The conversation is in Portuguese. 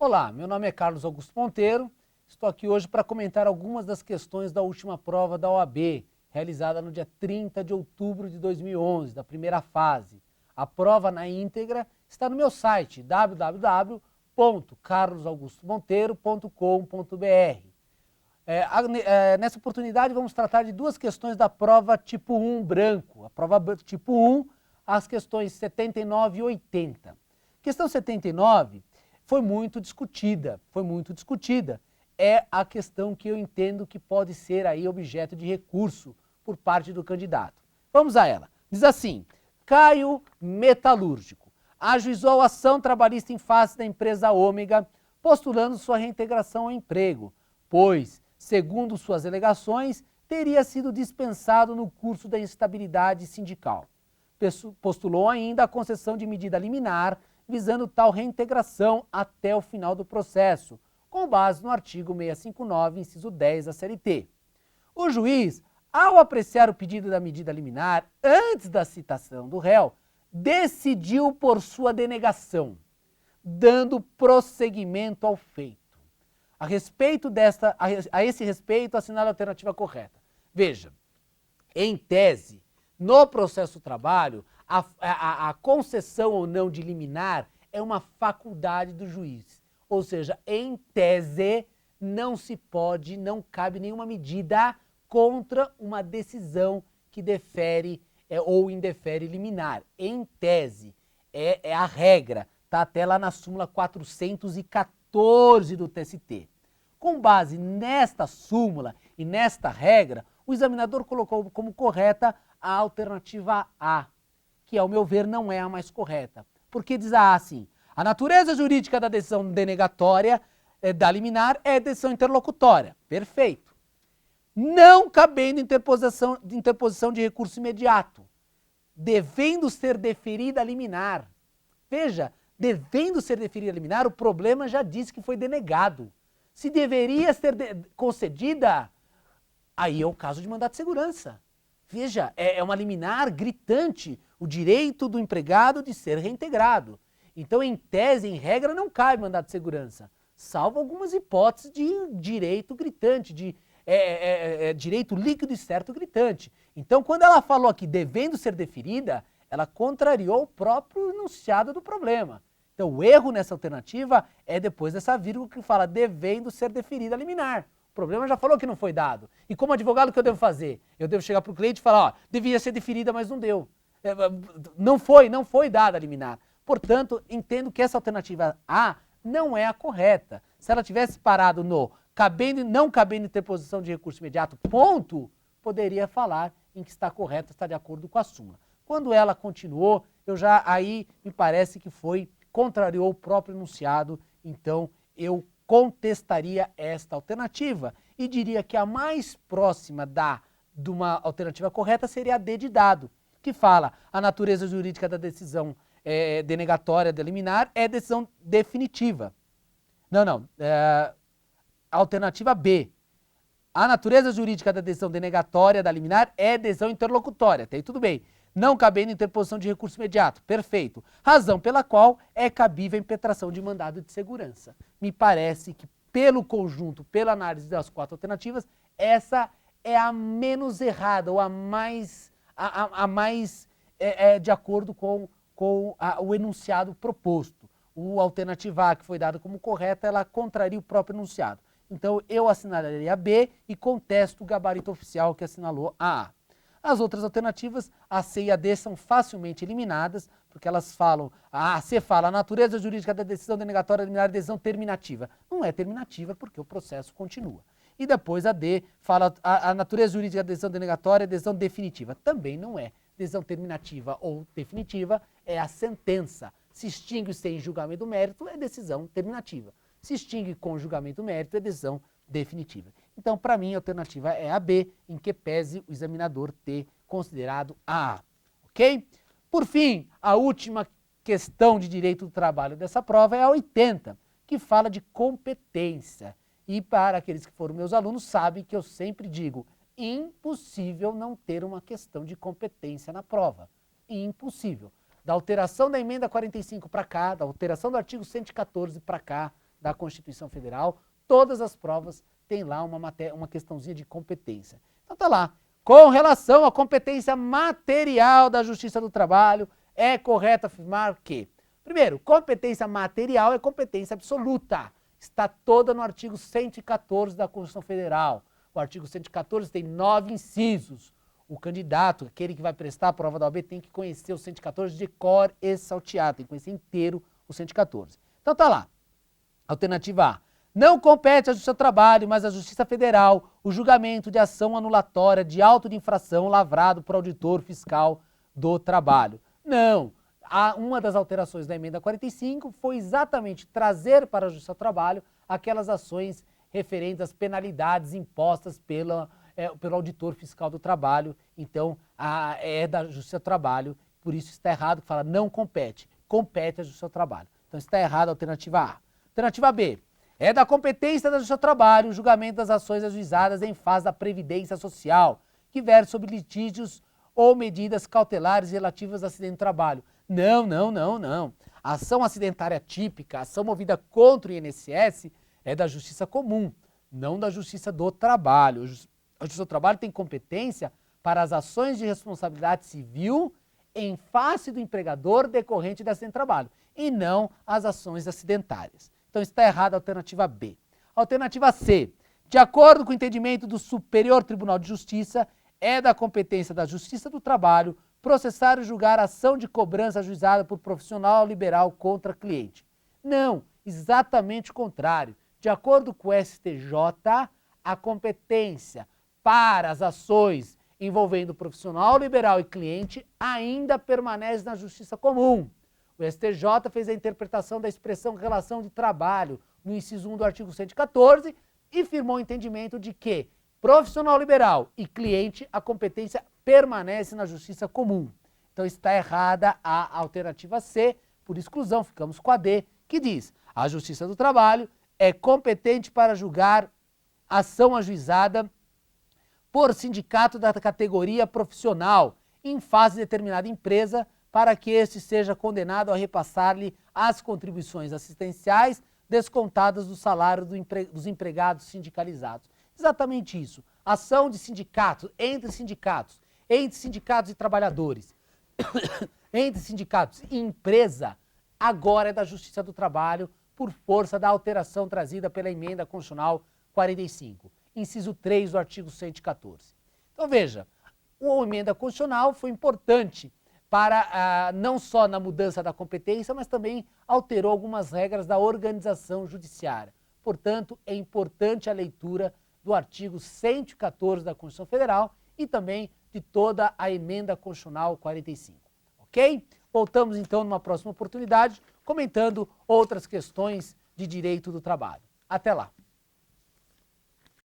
Olá, meu nome é Carlos Augusto Monteiro, estou aqui hoje para comentar algumas das questões da última prova da OAB, realizada no dia 30 de outubro de 2011, da primeira fase. A prova na íntegra está no meu site www.carlosaugustomonteiro.com.br. Nessa oportunidade vamos tratar de duas questões da prova tipo 1 branco. A prova tipo 1, as questões 79 e 80. Questão 79 foi muito discutida. É a questão que eu entendo que pode ser aí objeto de recurso por parte do candidato. Vamos a ela. Diz assim: Caio Metalúrgico ajuizou a ação trabalhista em face da empresa Ômega, postulando sua reintegração ao emprego, pois, segundo suas alegações, teria sido dispensado no curso da instabilidade sindical. Postulou ainda a concessão de medida liminar, visando tal reintegração até o final do processo, com base no artigo 659, inciso 10 da CLT. O juiz, ao apreciar o pedido da medida liminar antes da citação do réu, decidiu por sua denegação, dando prosseguimento ao feito. A esse respeito, assinale a alternativa correta. Veja, em tese, no processo do trabalho, a concessão ou não de liminar é uma faculdade do juiz. Ou seja, em tese, não cabe nenhuma medida contra uma decisão que defere ou indefere liminar. Em tese, é a regra, está até lá na súmula 414 do TST. Com base nesta súmula e nesta regra, o examinador colocou como correta a alternativa A, que ao meu ver não é a mais correta. Porque diz assim: a natureza jurídica da decisão denegatória da liminar é decisão interlocutória. Perfeito. Não cabendo interposição de recurso imediato, devendo ser deferida a liminar. Veja, devendo ser deferida a liminar, o problema já disse que foi denegado. Se deveria ser concedida, aí é o caso de mandato de segurança. Veja, é uma liminar gritante o direito do empregado de ser reintegrado. Então, em tese, em regra, não cabe mandato de segurança, salvo algumas hipóteses de direito gritante, de direito líquido e certo gritante. Então, quando ela falou aqui devendo ser deferida, ela contrariou o próprio enunciado do problema. Então, o erro nessa alternativa é depois dessa vírgula que fala devendo ser deferida a liminar. O problema já falou que não foi dado. E como advogado, o que eu devo fazer? Eu devo chegar para o cliente e falar, ó, devia ser deferida, mas não deu. Não foi dada a liminar. Portanto, entendo que essa alternativa A não é a correta. Se ela tivesse parado no não cabendo interposição de recurso imediato, ponto, poderia falar em que está correta, está de acordo com a súmula. Quando ela continuou, aí me parece que contrariou o próprio enunciado, então eu contestaria esta alternativa e diria que a mais próxima de uma alternativa correta seria a D de dado, que fala a natureza jurídica da decisão denegatória de liminar é decisão definitiva. A alternativa B. A natureza jurídica da decisão denegatória da liminar é decisão interlocutória. Até aí tudo bem. Não cabendo interposição de recurso imediato. Perfeito. Razão pela qual é cabível a impetração de mandado de segurança. Me parece que, pelo conjunto, pela análise das quatro alternativas, essa é a menos errada, ou a mais de acordo com o enunciado proposto. A alternativa A, que foi dada como correta, ela contraria o próprio enunciado. Então, eu assinalaria a B e contesto o gabarito oficial que assinalou a A. As outras alternativas, a C e a D, são facilmente eliminadas, porque elas falam, a C fala, a natureza jurídica da decisão denegatória liminar é decisão terminativa. Não é terminativa porque o processo continua. E depois a D fala, a natureza jurídica da decisão denegatória é decisão definitiva. Também não é. Decisão terminativa ou definitiva é a sentença. Se extingue-se em julgamento do mérito, é decisão terminativa. Se extingue com julgamento do mérito, é decisão definitiva. Então, para mim, a alternativa é a B, em que pese o examinador ter considerado a A. Ok? Por fim, a última questão de direito do trabalho dessa prova é a 80, que fala de competência. E para aqueles que foram meus alunos, sabem que eu sempre digo, impossível não ter uma questão de competência na prova. Impossível. Da alteração da emenda 45 para cá, da alteração do artigo 114 para cá, da Constituição Federal, todas as provas têm lá uma questãozinha de competência. Então tá lá. Com relação à competência material da Justiça do Trabalho, é correto afirmar que, primeiro, competência material é competência absoluta. Está toda no artigo 114 da Constituição Federal. O artigo 114 tem 9 incisos. O candidato, aquele que vai prestar a prova da OAB, tem que conhecer o 114 de cor e salteado, tem que conhecer inteiro o 114. Então tá lá. Alternativa A. Não compete à Justiça do Trabalho, mas à Justiça Federal, o julgamento de ação anulatória de auto de infração lavrado por auditor fiscal do trabalho. Não. Uma das alterações da emenda 45 foi exatamente trazer para a Justiça do Trabalho aquelas ações referentes às penalidades impostas pelo auditor fiscal do trabalho. Então, é da Justiça do Trabalho, por isso está errado que fala não compete. Compete à Justiça do Trabalho. Então está errado a alternativa A. Alternativa B. É da competência da Justiça do Trabalho o julgamento das ações ajuizadas em fase da Previdência Social, que versa sobre litígios ou medidas cautelares relativas a acidente de trabalho. Não. A ação acidentária típica, a ação movida contra o INSS, é da Justiça Comum, não da Justiça do Trabalho. A Justiça do Trabalho tem competência para as ações de responsabilidade civil em face do empregador decorrente de acidente de trabalho, e não as ações acidentárias. Então está errada a alternativa B. Alternativa C. De acordo com o entendimento do Superior Tribunal de Justiça, é da competência da Justiça do Trabalho processar e julgar a ação de cobrança ajuizada por profissional liberal contra cliente. Não, exatamente o contrário. De acordo com o STJ, a competência para as ações envolvendo profissional liberal e cliente ainda permanece na Justiça Comum. O STJ fez a interpretação da expressão relação de trabalho no inciso 1 do artigo 114 e firmou o entendimento de que profissional liberal e cliente, a competência permanece na Justiça Comum. Então está errada a alternativa C, por exclusão, ficamos com a D, que diz: a Justiça do Trabalho é competente para julgar ação ajuizada por sindicato da categoria profissional em fase de determinada empresa, para que este seja condenado a repassar-lhe as contribuições assistenciais descontadas do salário dos empregados sindicalizados. Exatamente isso. Ação de sindicatos, entre sindicatos e trabalhadores, entre sindicatos e empresa, agora é da Justiça do Trabalho, por força da alteração trazida pela Emenda Constitucional 45, inciso 3 do artigo 114. Então veja, a Emenda Constitucional foi importante para não só na mudança da competência, mas também alterou algumas regras da organização judiciária. Portanto, é importante a leitura do artigo 114 da Constituição Federal e também de toda a Emenda Constitucional 45. Ok? Voltamos então numa próxima oportunidade, comentando outras questões de direito do trabalho. Até lá!